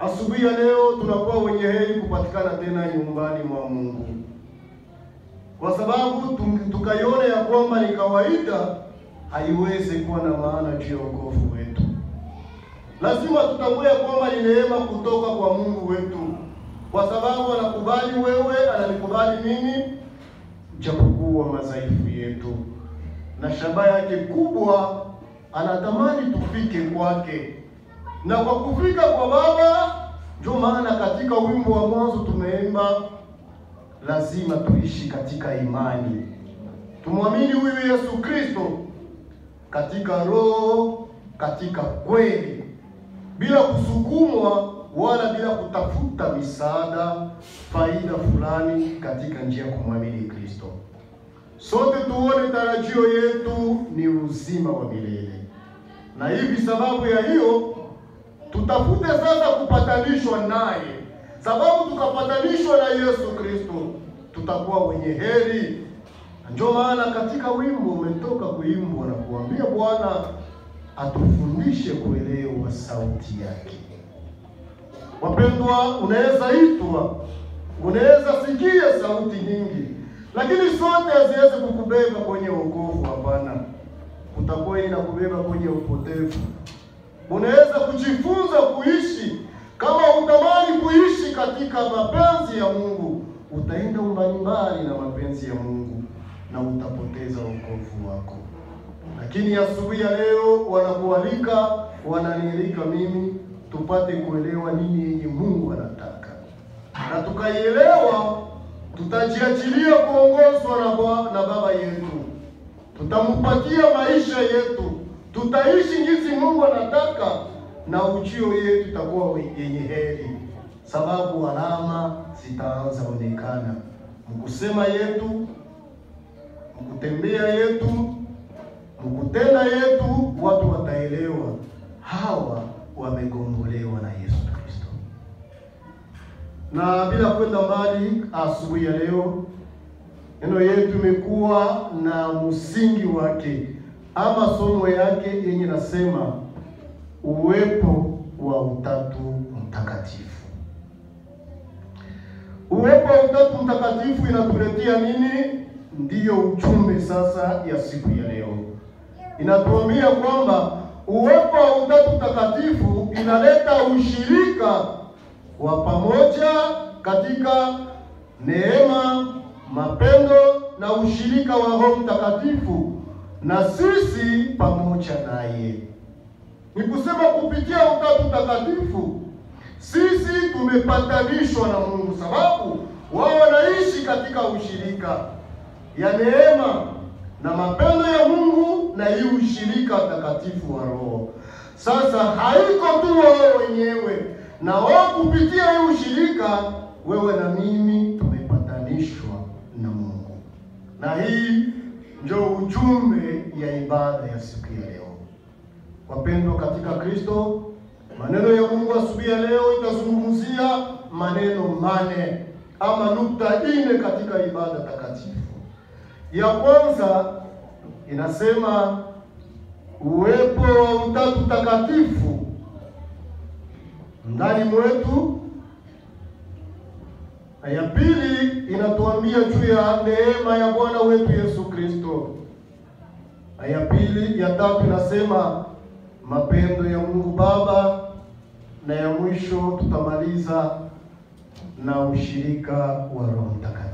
asubuhi ya leo tunakuwa wenye heri kupatikana tena nyumbani mwa Mungu, kwa sababu tukaiona ya kwamba ni kawaida, haiwezi kuwa na maana juu ya wokovu wetu. Lazima tutambue kwamba ni neema kutoka kwa Mungu wetu, kwa sababu anakubali wewe, ananikubali mimi, japokuwa madhaifu yetu. Na shabaha yake kubwa, anatamani tufike kwake. Na kwa kufika kwa Baba, ndio maana katika wimbo wa mwanzo tumeimba, lazima tuishi katika imani. Tumwamini huyu Yesu Kristo katika roho, katika kweli, bila kusukumwa wala bila kutafuta misaada, faida fulani katika njia ya kumwamini Kristo. Sote tuone tarajio yetu ni uzima wa milele. Na hivi sababu ya hiyo, tutafute sasa kupatanishwa naye. Sababu tukapatanishwa na Yesu Kristo, tutakuwa wenye heri. Ndio maana katika wimbo umetoka kuimbwa na kuambia Bwana atufundishe kuelewa sauti yake. Wapendwa, unaweza itwa, unaweza sikia sauti nyingi, lakini sote haziwezi kukubeba kwenye wokovu. Hapana, utakuwa inakubeba kwenye upotevu. Unaweza kujifunza kuishi, kama utamani kuishi katika mapenzi ya Mungu, utaenda mbali na mapenzi ya Mungu na utapoteza wokovu wako. Lakini asubuhi ya leo wanakualika, wananialika mimi, tupate kuelewa nini yenye Mungu anataka. Na tukaielewa, tutajiachilia kuongozwa na Baba yetu. Tutampatia maisha yetu. Tutaishi jinsi Mungu anataka, na ujio yetu itakuwa yenye heri. Sababu alama zitaanza kuonekana. Mkusema yetu, mkutembea yetu, mkutenda yetu, watu wataelewa hawa wamegombolewa na Yesu Kristo. Na bila kwenda mbali, asubuhi ya leo neno yetu imekuwa na msingi wake ama somo yake yenye nasema uwepo wa Utatu Mtakatifu. Uwepo wa Utatu Mtakatifu inatuletea nini? Ndiyo ujumbe sasa ya siku ya leo. Inatuambia kwamba uwepo wa Utatu Mtakatifu inaleta ushirika wa pamoja katika neema, mapendo na ushirika wa Roho Mtakatifu na sisi pamoja naye. Ni kusema kupitia Utatu Mtakatifu sisi tumepatanishwa na Mungu, sababu wao wanaishi katika ushirika ya neema na mapendo ya Mungu na hii ushirika takatifu wa Roho. Sasa haiko tu wao wenyewe, na wao kupitia hii ushirika, wewe na mimi tumepatanishwa na Mungu. Na hii ndio ujumbe ya ibada ya siku ya leo. Wapendwa katika Kristo, maneno ya Mungu asubuhi ya leo itazungumzia maneno mane ama nukta ine katika ibada takatifu. Ya kwanza inasema uwepo wa Utatu Mtakatifu ndani mwetu. Na ya pili inatuambia juu ya neema ya Bwana wetu Yesu Kristo. Na ya tatu inasema mapendo ya Mungu Baba, na ya mwisho tutamaliza na ushirika wa Roho Mtakatifu.